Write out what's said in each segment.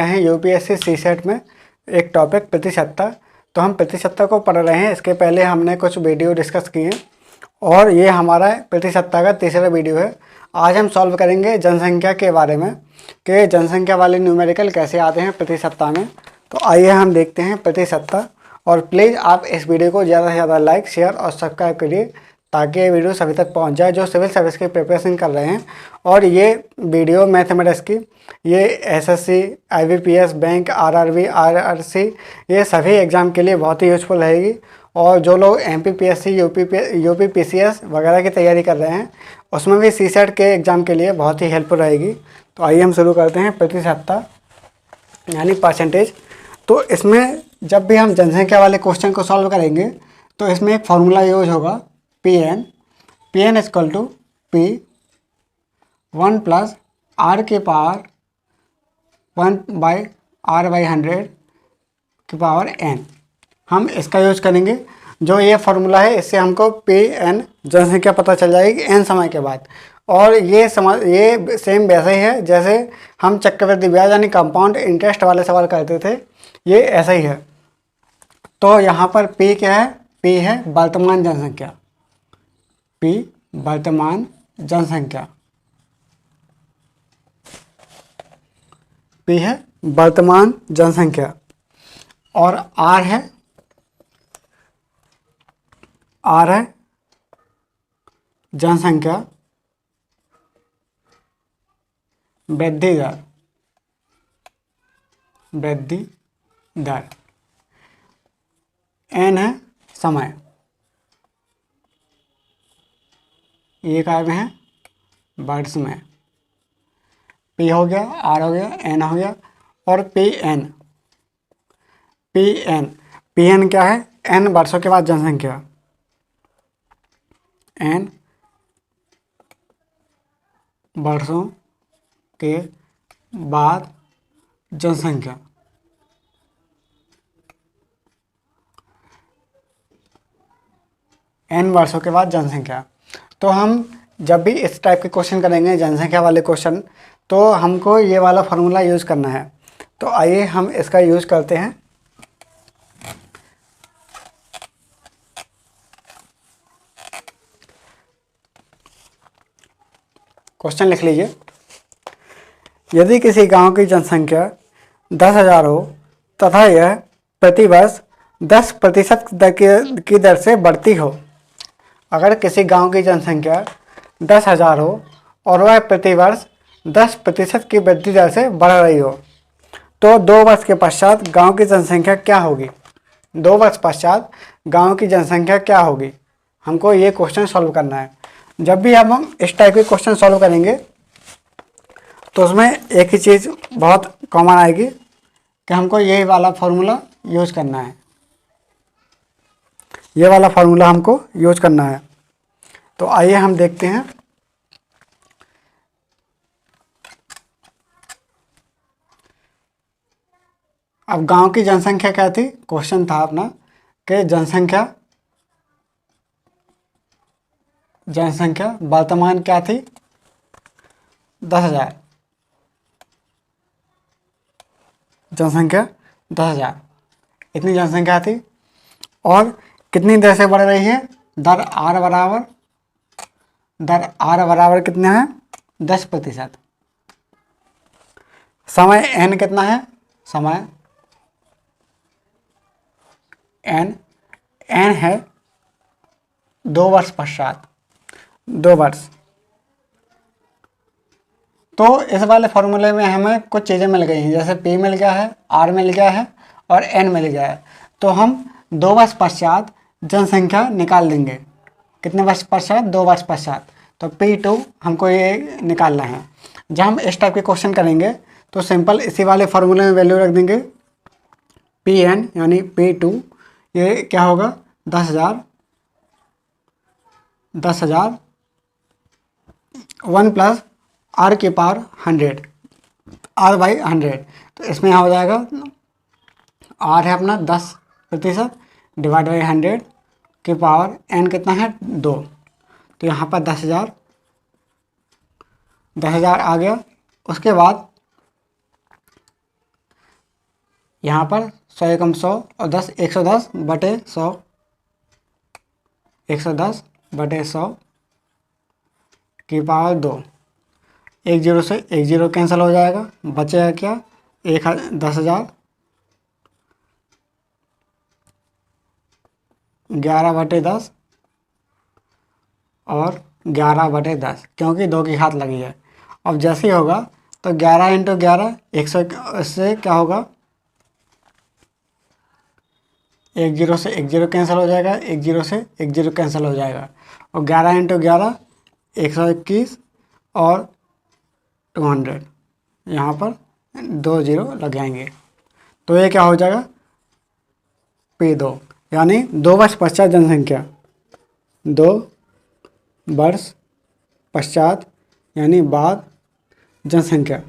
हैं UPSC CSAT में एक टॉपिक प्रतिशतता। तो हम प्रतिशतता को पढ़ रहे हैं। इसके पहले हमने कुछ वीडियो डिस्कस किए और ये हमारा प्रतिशतता का तीसरा वीडियो है। आज हम सॉल्व करेंगे जनसंख्या के बारे में कि जनसंख्या वाले न्यूमेरिकल कैसे आते हैं प्रतिशतता में। तो आइए हम देखते हैं प्रतिशतता। और प्लीज़ आप इस वीडियो को ज़्यादा से ज़्यादा लाइक, शेयर और सब्सक्राइब करिए ताकि ये वीडियो सभी तक पहुंच जाए जो सिविल सर्विस की प्रिपरेशन कर रहे हैं। और ये वीडियो मैथमेटिक्स की, ये SSC, IBPS, bank, RRB, RRC, ये सभी एग्ज़ाम के लिए बहुत ही यूज़फुल रहेगी। और जो लोग एमपीपीएससी, यूपीपीसीएस वगैरह की तैयारी कर रहे हैं उसमें भी सीसेट के एग्ज़ाम के लिए बहुत ही हेल्पफुल रहेगी। तो आइए हम शुरू करते हैं प्रतिशतता यानी परसेंटेज। तो इसमें जब भी हम जनसंख्या वाले क्वेश्चन को सॉल्व करेंगे तो इसमें एक फार्मूला यूज होगा P N equal to P 1 plus R के पावर 1/r/100 की पावर एन। हम इसका यूज करेंगे। जो ये फार्मूला है इससे हमको पी एन जनसंख्या पता चल जाएगी एन समय के बाद। और ये सेम वैसे ही है जैसे हम चक्रवृद्धि ब्याज यानी कंपाउंड इंटरेस्ट वाले सवाल करते थे, ये ऐसा ही है। तो यहाँ पर पी क्या है? पी है वर्तमान जनसंख्या, पी वर्तमान जनसंख्या, पी है वर्तमान जनसंख्या। और आर है जनसंख्या वृद्धि दर, एन है समय, ये काय में है वर्ड्स में। पी हो गया, आर हो गया, एन हो गया। और पी एन क्या है? एन वर्षों के बाद जनसंख्या, एन वर्षों के बाद जनसंख्या। एन वर्षों के बाद जनसंख्या। तो हम जब भी इस टाइप के क्वेश्चन करेंगे जनसंख्या वाले क्वेश्चन तो हमको ये वाला फार्मूला यूज़ करना है। तो आइए हम इसका यूज़ करते हैं। क्वेश्चन लिख लीजिए। यदि किसी गांव की जनसंख्या 10,000 हो तथा यह प्रतिवर्ष 10% की दर से बढ़ती हो। अगर किसी गांव की जनसंख्या 10,000 हो और वह प्रतिवर्ष 10% की वृद्धि दर से बढ़ रही हो तो 2 वर्ष के पश्चात गांव की जनसंख्या क्या होगी? 2 वर्ष पश्चात गांव की जनसंख्या क्या होगी? हमको ये क्वेश्चन सॉल्व करना है। जब भी हम इस टाइप के क्वेश्चन सॉल्व करेंगे तो उसमें एक ही चीज़ बहुत कॉमन आएगी कि हमको यही वाला फार्मूला यूज़ करना है। ये वाला फार्मूला हमको यूज करना है। तो आइए हम देखते हैं। अब गांव की जनसंख्या क्या थी? क्वेश्चन था अपना कि जनसंख्या वर्तमान क्या थी? 10,000। जनसंख्या 10,000 इतनी जनसंख्या थी। और कितनी दर से बढ़ रही है? दर आर बराबर कितना है? 10%। समय एन कितना है? समय एन है 2 वर्ष पश्चात, 2 वर्ष। तो इस वाले फॉर्मूले में हमें कुछ चीज़ें मिल गई हैं, जैसे पी मिल गया है, आर मिल गया है और एन मिल गया है। तो हम 2 वर्ष पश्चात जनसंख्या निकाल देंगे। कितने वर्ष पश्चात? 2 वर्ष पश्चात। तो P2 हमको ये निकालना है। जब हम इस टाइप के क्वेश्चन करेंगे तो सिंपल इसी वाले फार्मूले में वैल्यू रख देंगे। Pn यानी P2 ये क्या होगा? 10,000 1 प्लस आर के पावर 100, r/100। तो इसमें यहाँ हो जाएगा आर है अपना 10% डिवाइड बाई 100 की पावर एन कितना है? 2। तो यहाँ पर 10,000 आ गया। उसके बाद यहाँ पर 100 एकम 100 और 10 110 बटे 100, 110 बटे 100 की पावर 2। एक जीरो से एक जीरो कैंसिल हो जाएगा, बचेगा क्या 10,000, 11 बटे 10 और 11 बटे 10, क्योंकि 2 की घात लगी है। अब जैसे ही होगा तो 11 इंटू 11 100 से क्या होगा, एक जीरो से एक जीरो कैंसिल हो जाएगा, एक जीरो से एक जीरो कैंसिल हो जाएगा, और 11 इंटू 11 121 और 200, यहाँ पर 2 जीरो लग जाएंगे। तो ये क्या हो जाएगा P2, यानी 2 वर्ष पश्चात जनसंख्या, 2 वर्ष पश्चात यानी बाद जनसंख्या,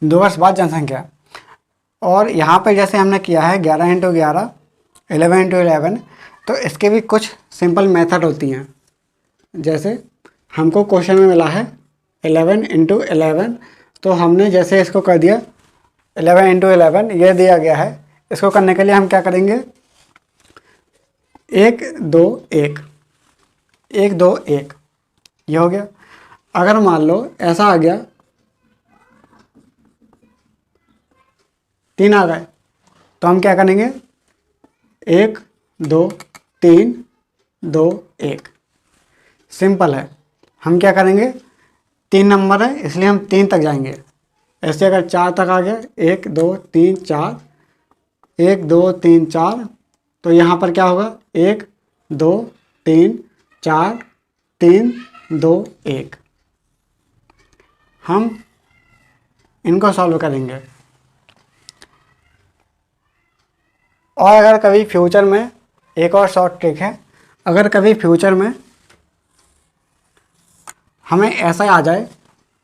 2 वर्ष बाद जनसंख्या। और यहाँ पे जैसे हमने किया है 11 इंटू 11 11 इंटू 11, तो इसके भी कुछ सिंपल मेथड होती हैं। जैसे हमको क्वेश्चन में मिला है 11 इंटू 11, तो हमने जैसे इसको कर दिया 11 इंटू 11 ये दिया गया है। इसको करने के लिए हम क्या करेंगे, 1 2 1 1 2 1 ये हो गया। अगर मान लो ऐसा आ गया 3 आ गए, तो हम क्या करेंगे 1 2 3 2 1, सिंपल है। हम क्या करेंगे, 3 नंबर है इसलिए हम 3 तक जाएंगे। ऐसे अगर 4 तक आ गया 1 2 3 4 1 2 3 4, तो यहाँ पर क्या होगा 1 2 3 4 3 2 1। हम इनको सॉल्व करेंगे। और अगर कभी फ्यूचर में एक और शॉर्ट ट्रिक है, अगर कभी फ्यूचर में हमें ऐसा आ जाए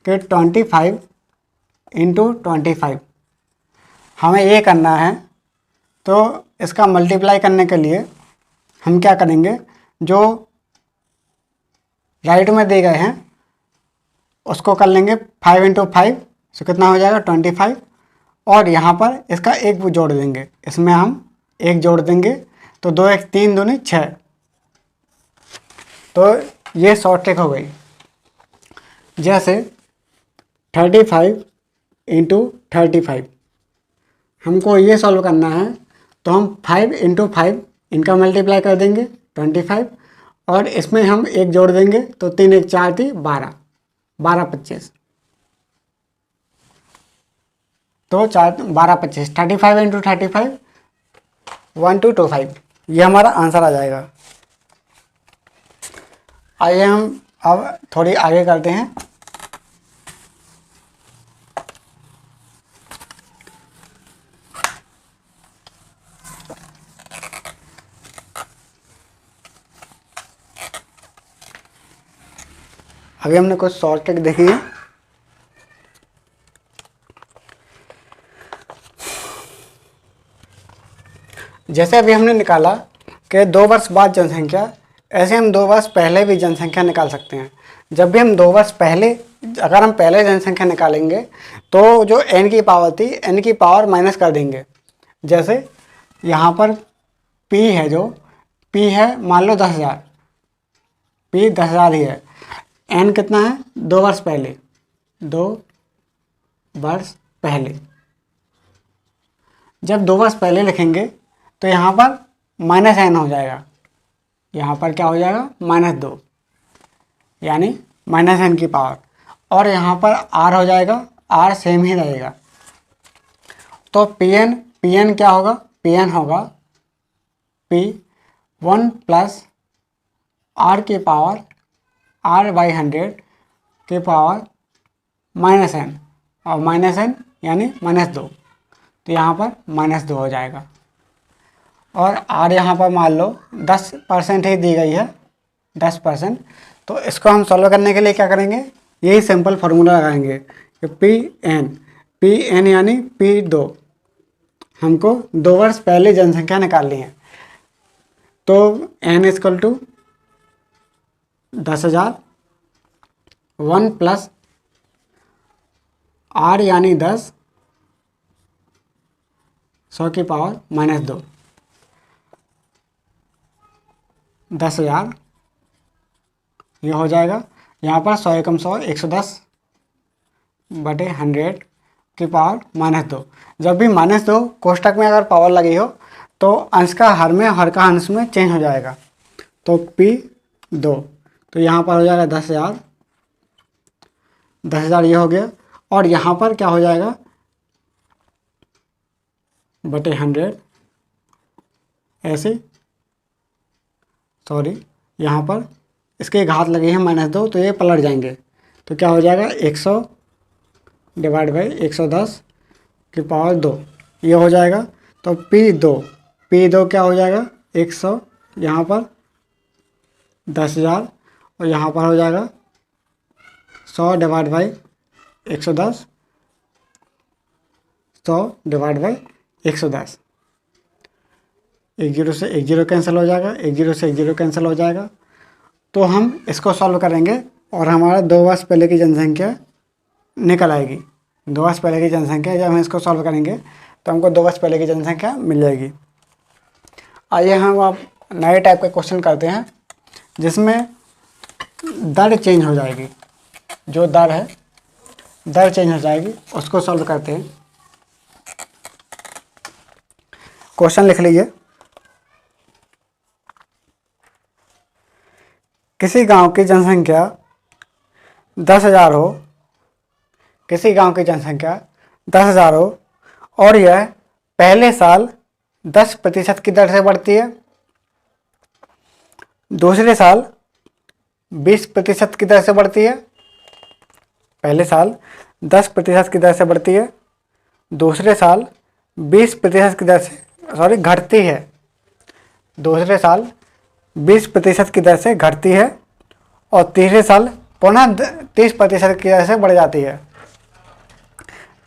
कि 25 इंटू 25 हमें ये करना है, तो इसका मल्टीप्लाई करने के लिए हम क्या करेंगे, जो राइट में दे गए हैं उसको कर लेंगे 5 इंटू 5, तो कितना हो जाएगा 25, और यहाँ पर इसका एक जोड़ देंगे, इसमें हम एक जोड़ देंगे, तो 2 1 3 दूनी 6। तो ये शॉर्ट ट्रिक हो गई। जैसे 35 इंटू 35 हमको ये सॉल्व करना है, तो हम 5 इंटू 5 इनका मल्टीप्लाई कर देंगे 25, और इसमें हम एक जोड़ देंगे, तो 3 1 4 थी 12 12 25, तो 4 12 25 35 इंटू 35 1225, ये हमारा आंसर आ जाएगा। आइए हम अब थोड़ी आगे करते हैं। अभी हमने कुछ शॉर्ट ट्रिक देखी है। जैसे अभी हमने निकाला कि 2 वर्ष बाद जनसंख्या, ऐसे हम 2 वर्ष पहले भी जनसंख्या निकाल सकते हैं। जब भी हम 2 वर्ष पहले, अगर हम पहले जनसंख्या निकालेंगे तो जो n की पावर थी n की पावर माइनस कर देंगे। जैसे यहाँ पर p है, जो p है मान लो 10,000, p 10,000 ही है, n कितना है 2 वर्ष पहले, 2 वर्ष पहले। जब 2 वर्ष पहले लिखेंगे तो यहाँ पर माइनस n हो जाएगा, यहाँ पर क्या हो जाएगा -2, यानी -n की पावर, और यहाँ पर r हो जाएगा, r सेम ही रहेगा। तो pn क्या होगा, pn होगा p1 प्लस r की पावर r/100 की पावर -n, और -n यानी -2, तो यहाँ पर -2 हो जाएगा। और r यहाँ पर मान लो 10% ही दी गई है, 10%, तो इसको हम सॉल्व करने के लिए क्या करेंगे, यही सिंपल फार्मूला लगाएंगे कि pn यानी p2, हमको 2 वर्ष पहले जनसंख्या निकालनी है, तो n = 10,000 1 प्लस r यानी 10, 100 की पावर -2, 10,000 ये हो जाएगा। यहाँ पर 100 एकम 100, 110 बटे 100 की पावर -2। जब भी -2 कोष्टक में अगर पावर लगी हो तो अंश का हर में, हर का अंश में चेंज हो जाएगा। तो P2 तो यहाँ पर हो जाएगा 10,000, 10,000 ये हो गया। और यहाँ पर क्या हो जाएगा बटे 100 ऐसे, सॉरी यहाँ पर इसके घात लगे हैं -2 तो ये पलट जाएंगे। तो क्या हो जाएगा 100 डिवाइड बाई 110 की पावर 2 ये हो जाएगा। तो P2 क्या हो जाएगा 100, यहाँ पर 10,000 और यहाँ पर हो जाएगा 100 डिवाइड बाई 110, 100 डिवाइड बाई 110। 10 से 10 कैंसिल हो जाएगा, 10 से 10 कैंसिल हो जाएगा। तो हम इसको सॉल्व करेंगे और हमारा 2 वर्ष पहले की जनसंख्या निकल आएगी। 2 वर्ष पहले की जनसंख्या जब हम इसको सॉल्व करेंगे तो हमको 2 वर्ष पहले की जनसंख्या मिल जाएगी। आइए हम अब नए टाइप का क्वेश्चन करते हैं जिसमें दर चेंज हो जाएगी। जो दर है दर चेंज हो जाएगी, उसको सॉल्व करते हैं। क्वेश्चन लिख लीजिए। किसी गांव की जनसंख्या 10,000 हो, किसी गांव की जनसंख्या 10,000 हो और यह पहले साल 10% की दर से बढ़ती है, दूसरे साल 20% की दर से बढ़ती है। पहले साल 10% की दर से बढ़ती है, दूसरे साल 20% की दर से घटती है, दूसरे साल 20% की दर से घटती है और तीसरे साल पुनः 30% की दर से बढ़ जाती है।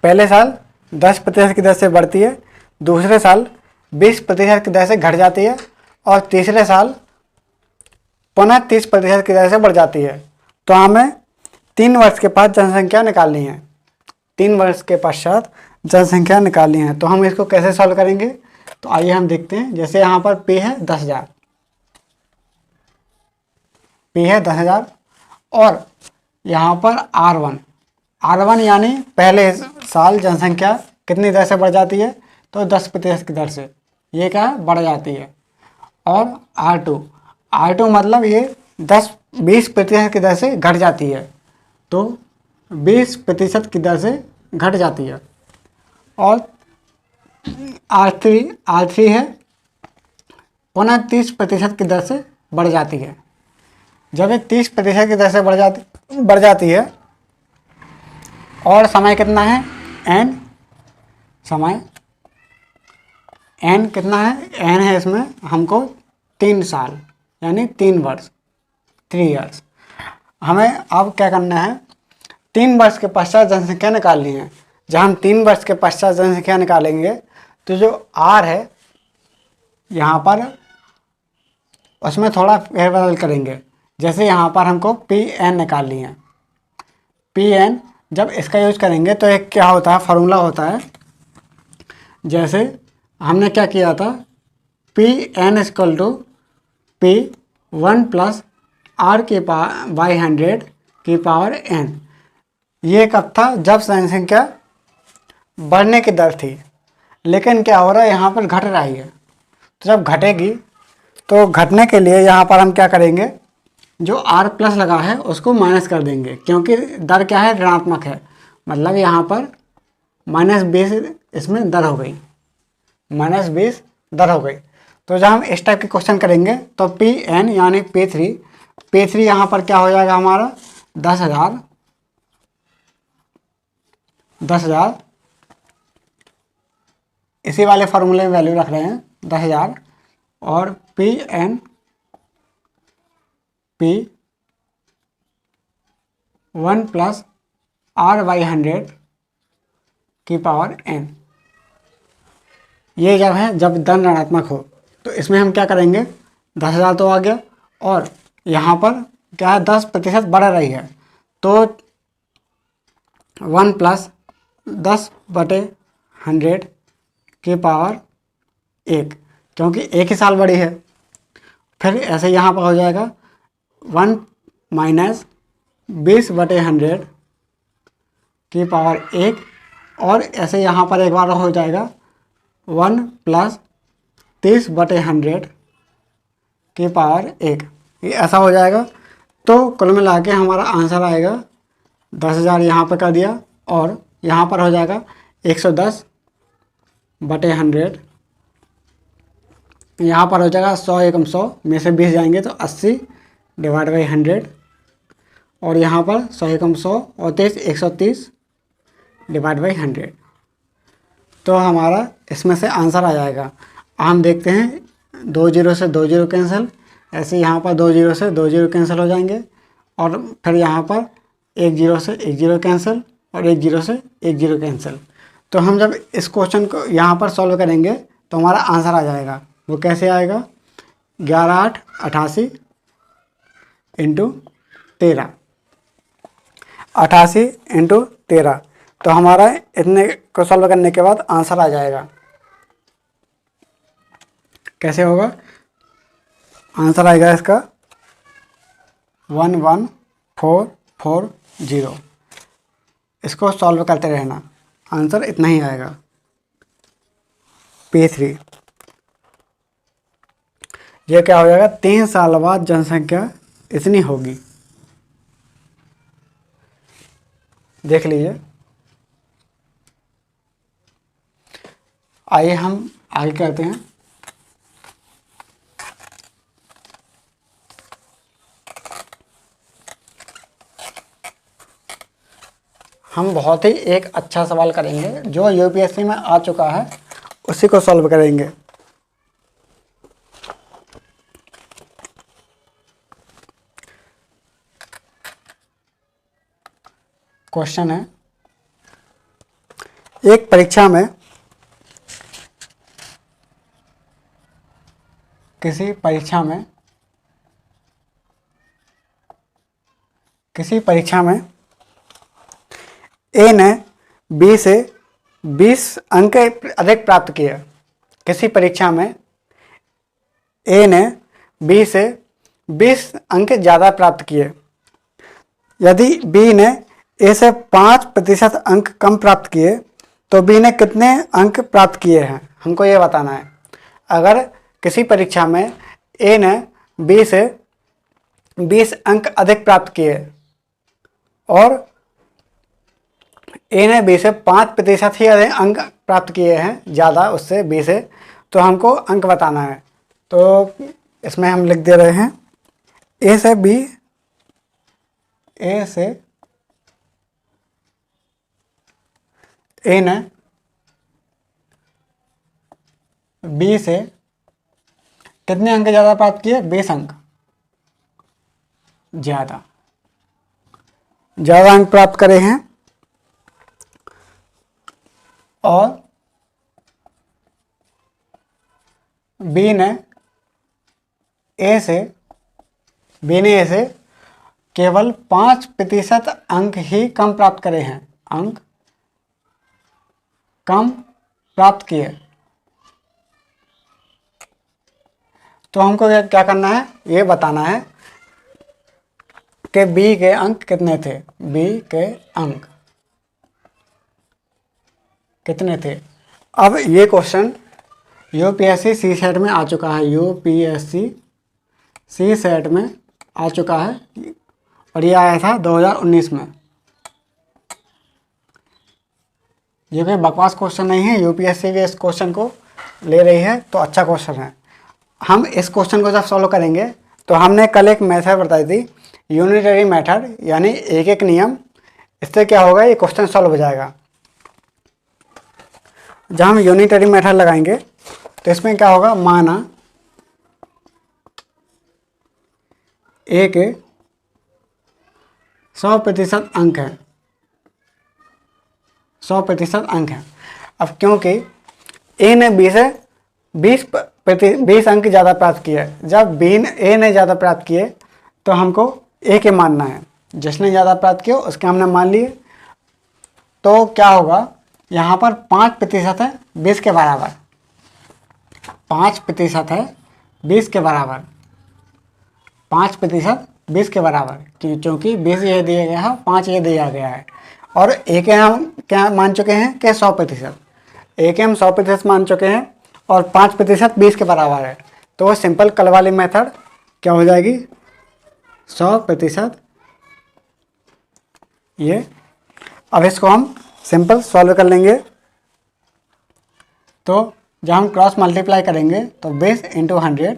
पहले साल 10% की दर से बढ़ती है, दूसरे साल 20% की दर से घट जाती है और तीसरे साल पुनः 30% की दर से बढ़ जाती है। तो हमें 3 वर्ष के बाद जनसंख्या निकालनी है, 3 वर्ष के पश्चात जनसंख्या निकालनी है। तो हम इसको कैसे सॉल्व करेंगे, तो आइए हम देखते हैं। जैसे यहाँ पर P है 10,000, P है 10,000 और यहाँ पर R1 यानी पहले साल जनसंख्या कितनी दर से बढ़ जाती है, तो 10% की दर से, ये क्या बढ़ जाती है। और R2 मतलब ये 20% की दर से घट जाती है, तो 20% की दर से घट जाती है। और R3 है पुनः 30% की दर से बढ़ जाती है। जब ये 30% की दर से बढ़ जाती है और समय कितना है n, समय n कितना है, n है इसमें हमको 3 साल यानी 3 वर्ष, 3 इयर्स। हमें अब क्या करना है, 3 वर्ष के पश्चात जनसंख्या निकालनी है। जब हम 3 वर्ष के पश्चात जनसंख्या निकालेंगे तो जो R है यहाँ पर उसमें थोड़ा फेरबदल करेंगे। जैसे यहाँ पर हमको Pn निकालनी है, Pn जब इसका यूज करेंगे तो एक क्या होता है, फार्मूला होता है। जैसे हमने क्या किया था, Pn = P1 + R की पावर बाई 100 की पावर n। ये कब था, जब जनसंख्या बढ़ने की दर थी, लेकिन क्या हो रहा है यहाँ पर घट रही है। तो जब घटेगी तो घटने के लिए यहाँ पर हम क्या करेंगे, जो R+ लगा है उसको माइनस कर देंगे, क्योंकि दर क्या है, ऋणात्मक है। मतलब यहाँ पर -20 इसमें दर हो गई, -20 दर हो गई। तो जब हम इस टाइप के क्वेश्चन करेंगे तो Pn यानी P3 यहाँ पर क्या हो जाएगा हमारा 10,000 इसी वाले फार्मूले में वैल्यू रख रहे हैं 10,000 और Pn P1 + R/100 की पावर n। ये जब है, जब दर ऋणात्मक हो तो इसमें हम क्या करेंगे, 10,000 तो आ गया और यहाँ पर क्या है 10% बढ़ रही है, तो 1 + 10/100 की पावर 1, क्योंकि एक ही साल बड़ी है। फिर ऐसे यहाँ पर हो जाएगा 1 माइनस 20/100 की पावर 1, और ऐसे यहाँ पर एक बार हो जाएगा 1 प्लस 30/100 की पावर 1। ये ऐसा हो जाएगा। तो कुल मिला के हमारा आंसर आएगा 10,000 यहाँ पर कर दिया, और यहाँ पर हो जाएगा 110/100। यहाँ पर हो जाएगा 100 एकम 100 में से 20 जाएंगे तो 80/100, और यहाँ पर 100 एकम 100 और 23 130/100। तो हमारा इसमें से आंसर आ जाएगा। हम देखते हैं 2 0 से 2 0 कैंसिल, ऐसे यहाँ पर 2 0 से 2 0 कैंसिल हो जाएंगे, और फिर यहाँ पर 1 0 से 1 0 कैंसिल, और 1 0 से 1 0 कैंसिल। तो हम जब इस क्वेश्चन को यहाँ पर सॉल्व करेंगे तो हमारा आंसर आ जाएगा। वो कैसे आएगा? 11 8 88 इंटू 13, 88 इंटू 13। तो हमारा इतने को सॉल्व करने के बाद आंसर आ जाएगा। कैसे होगा? आंसर आएगा इसका 11440। इसको सॉल्व करते रहना, आंसर इतना ही आएगा। P3 ये क्या हो जाएगा? 3 साल बाद जनसंख्या इतनी होगी। देख लीजिए। आइए हम आगे करते हैं। हम बहुत ही एक अच्छा सवाल करेंगे जो यूपीएससी में आ चुका है, उसी को सॉल्व करेंगे। क्वेश्चन है, एक परीक्षा में किसी परीक्षा में ए ने बी से 20 अंक अधिक प्राप्त किए। किसी परीक्षा में ए ने बी से 20 अंक ज़्यादा प्राप्त किए। यदि बी ने ए से 5% अंक कम प्राप्त किए तो बी ने कितने अंक प्राप्त किए हैं, हमको ये बताना है। अगर किसी परीक्षा में ए ने बी से 20 अंक अधिक प्राप्त किए और ए ने बी से 5% ही अधिक अंक प्राप्त किए हैं, ज़्यादा उससे बी से, तो हमको अंक बताना है। तो इसमें हम लिख दे रहे हैं ए से ए ने बी से कितने अंक ज़्यादा प्राप्त किए? 20 अंक ज़्यादा अंक प्राप्त करे हैं, और बी ने ए से केवल 5% अंक ही कम प्राप्त करे हैं, अंक कम प्राप्त किए। तो हमको क्या करना है? ये बताना है कि बी के अंक कितने थे, बी के अंक कितने थे। अब ये क्वेश्चन यूपीएससी सी सेट में आ चुका है, यूपीएससी सी सेट में आ चुका है, और ये आया था 2019 में। ये कोई बकवास क्वेश्चन नहीं है, यूपीएससी भी इस क्वेश्चन को ले रही है, तो अच्छा क्वेश्चन है। हम इस क्वेश्चन को जब सॉल्व करेंगे तो हमने कल एक मेथड बताई थी, यूनिटरी मेथड, यानी एक एक नियम। इससे क्या होगा? ये क्वेश्चन सॉल्व हो जाएगा। जब हम यूनिटरी मेथड लगाएंगे तो इसमें क्या होगा? माना ए के 100% अंक है, 100% अंक है। अब क्योंकि ए ने बी से 20 अंक ज़्यादा प्राप्त किया, जब ए ने ज़्यादा प्राप्त किए तो हमको ए के मानना है। जिसने ज़्यादा प्राप्त किया उसके हमने मान लिए। तो क्या होगा? यहाँ पर 5% है 20 के बराबर, 5% है 20 के बराबर, 5% 20 के बराबर, क्योंकि 20 ये दिया गया है, 5 ये दिया गया है। और एक हम क्या मान चुके हैं कि 100%, एक हम 100% मान चुके हैं और 5% 20 के बराबर है। तो वो सिंपल कल वाली मेथड क्या हो जाएगी, 100%। ये अब इसको हम सिंपल सॉल्व कर लेंगे। तो जब हम क्रॉस मल्टीप्लाई करेंगे तो 20 इंटू 100,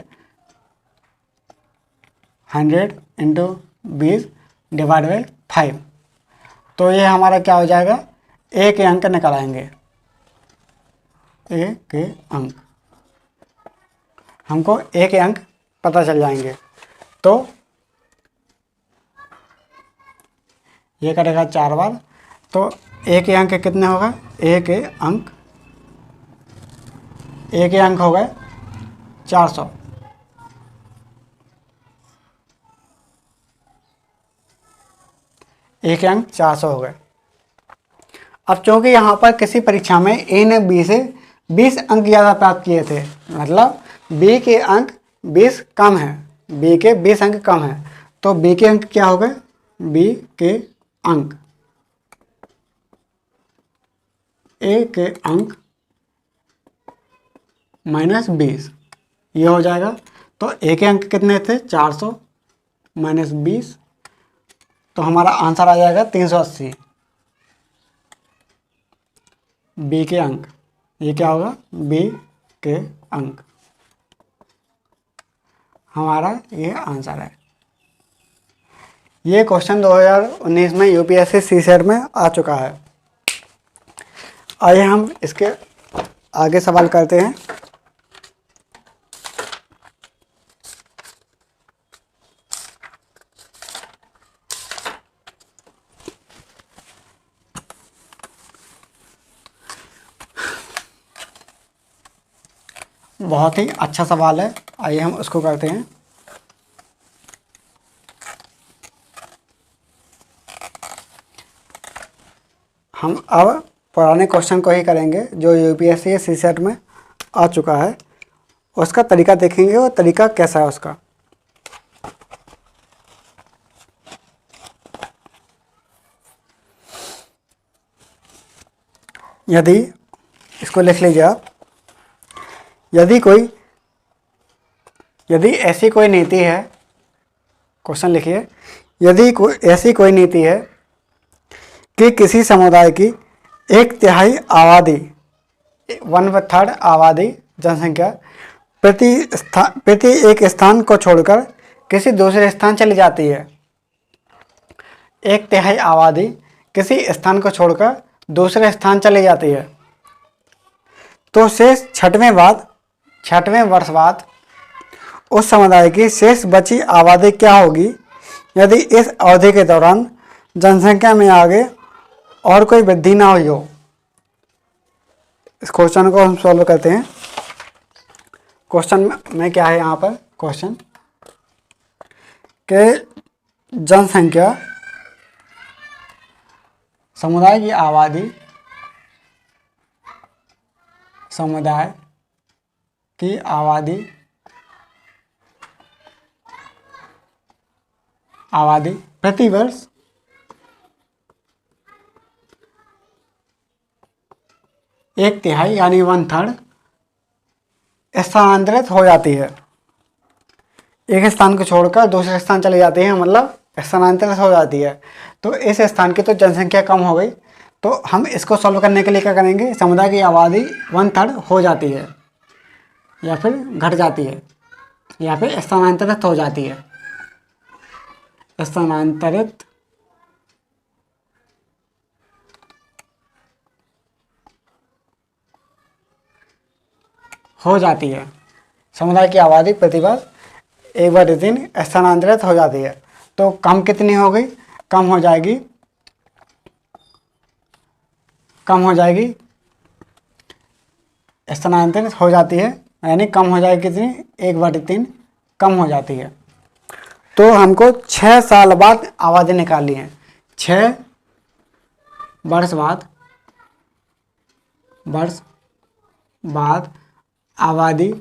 100 इंटू 20 डिवाइड बाई 5, तो ये हमारा क्या हो जाएगा, ए के अंक निकल आएंगे, ए के अंक, हमको ए के अंक पता चल जाएंगे। तो ये करेगा 4 बार, तो ए के अंक कितने होगा, ए के अंक हो गए 400। ए के अंक 400 हो गए। अब चूंकि यहाँ पर किसी परीक्षा में ए ने बी से 20 अंक ज़्यादा प्राप्त किए थे, मतलब बी के अंक 20 कम है, बी के 20 अंक कम है, तो बी के अंक क्या हो गए, बी के अंक ए के अंक माइनस 20, ये हो जाएगा। तो ए के अंक कितने थे, 400 माइनस 20, तो हमारा आंसर आ जाएगा 380। बी के अंक, ये क्या होगा, बी के अंक, हमारा ये आंसर है। ये क्वेश्चन 2019 में यूपीएससी सीसेट में आ चुका है। आइए हम इसके आगे सवाल करते हैं। बहुत ही अच्छा सवाल है, आइए हम उसको करते हैं। हम अब पुराने क्वेश्चन को ही करेंगे जो यूपीएससी सीसेट में आ चुका है, उसका तरीका देखेंगे, वो तरीका कैसा है उसका। यदि इसको लिख लीजिए आप, यदि ऐसी कोई नीति है, क्वेश्चन लिखिए, यदि ऐसी कोई नीति है कि किसी समुदाय की 1/3 आबादी, 1/3 आबादी जनसंख्या प्रति एक स्थान को छोड़कर किसी दूसरे स्थान चली जाती है, 1/3 आबादी किसी स्थान को छोड़कर दूसरे स्थान चली जाती है, तो शेष 6वें वर्ष बाद उस समुदाय की शेष बची आबादी क्या होगी यदि इस अवधि के दौरान जनसंख्या में आगे और कोई वृद्धि ना हुई हो। इस क्वेश्चन को हम सॉल्व करते हैं। क्वेश्चन में क्या है, यहाँ पर क्वेश्चन के जनसंख्या, समुदाय की आबादी, समुदाय की आबादी प्रति वर्ष एक तिहाई यानी 1/3 स्थानांतरित हो जाती है, एक स्थान को छोड़कर दूसरे स्थान चली जाती है, मतलब स्थानांतरित हो जाती है। तो इस स्थान की तो जनसंख्या कम हो गई, तो हम इसको सॉल्व करने के लिए क्या करेंगे, समुदाय की आबादी 1/3 हो जाती है या फिर घट जाती है या फिर स्थानांतरित हो जाती है, स्थानांतरित हो जाती है। समुदाय की आबादी प्रतिवर्ष 1/3 स्थानांतरित हो जाती है। तो कम कितनी हो गई, कम हो जाएगी, स्थानांतरित हो जाती है, यानी कम हो जाएगी कितनी, 1/3 कम हो जाती है। तो हमको 6 साल बाद आबादी निकालनी है, 6 वर्ष बाद वर्ष बाद आबादी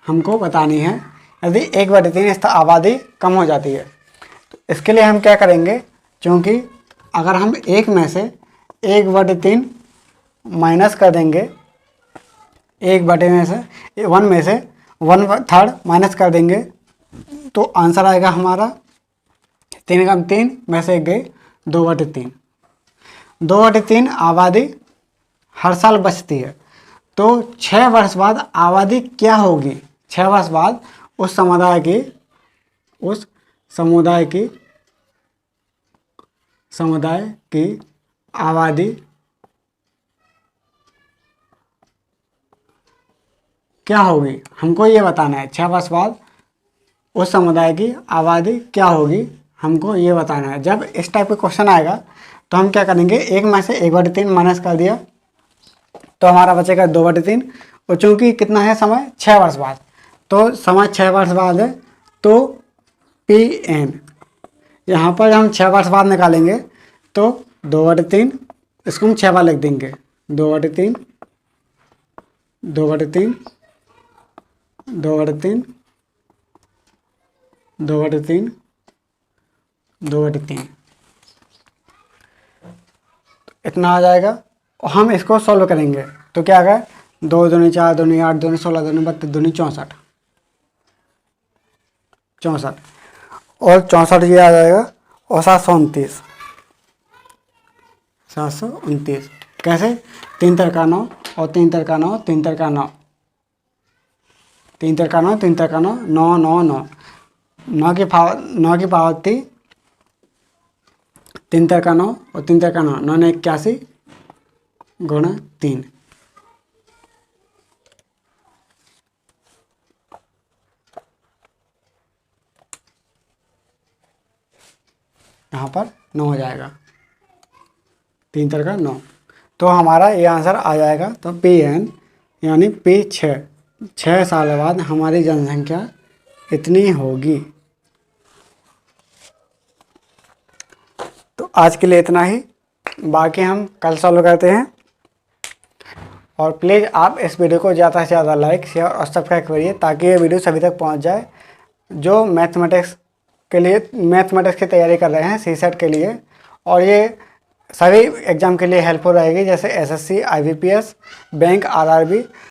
हमको बतानी है। यदि 1/3 इस आबादी कम हो जाती है तो इसके लिए हम क्या करेंगे, क्योंकि अगर हम 1 में से 1/3 माइनस कर देंगे, 1 में से 1/3 माइनस कर देंगे तो आंसर आएगा हमारा 3 कम 3 में से 1 गई 2/3। 2/3 आबादी हर साल बचती है, तो 6 वर्ष बाद आबादी क्या होगी? 6 वर्ष बाद उस समुदाय की आबादी क्या होगी, हमको ये बताना है। 6 वर्ष बाद उस समुदाय की आबादी क्या होगी, हमको ये बताना है। जब इस टाइप का क्वेश्चन आएगा तो हम क्या करेंगे, 1 में से 1/3 माइनस कर दिया तो हमारा बचेगा 2/3। और चूँकि कितना है समय, 6 वर्ष बाद, तो समय 6 वर्ष बाद है, तो PN यहाँ पर हम 6 वर्ष बाद निकालेंगे तो 2/3, इसको हम 6 बार लिख देंगे, 2/3 2/3 2/3 2/3 2/3 इतना आ जाएगा। और हम इसको सॉल्व करेंगे तो क्या आएगा, 2 दूनी 4 दूनी 8 दूनी 16 दूनी 32 दूनी 64 और 64 ये आ जाएगा। और 729 कैसे, 3 तिरका 9 और 3 तिरका 9 3 तिरका 9 3 तिरका 9 3 तिरका 9 9 9 9 9 की पावर 3 तिरका 9 और 3 तिरका 9 9 ने 81 गुणा 3। यहाँ पर 9 हो जाएगा, 3 तिरका 9, तो हमारा ये आंसर आ जाएगा। तो PN यानी P 6 साल बाद हमारी जनसंख्या इतनी होगी। तो आज के लिए इतना ही, बाकी हम कल सॉल्व करते हैं। और प्लीज़ आप इस वीडियो को ज़्यादा से ज़्यादा लाइक, शेयर और सब्सक्राइब करिए ताकि ये वीडियो सभी तक पहुंच जाए जो मैथमेटिक्स की तैयारी कर रहे हैं CSET के लिए। और ये सभी एग्ज़ाम के लिए हेल्पफुल रहेगी, जैसे SSC, IBPS, बैंक, RRB।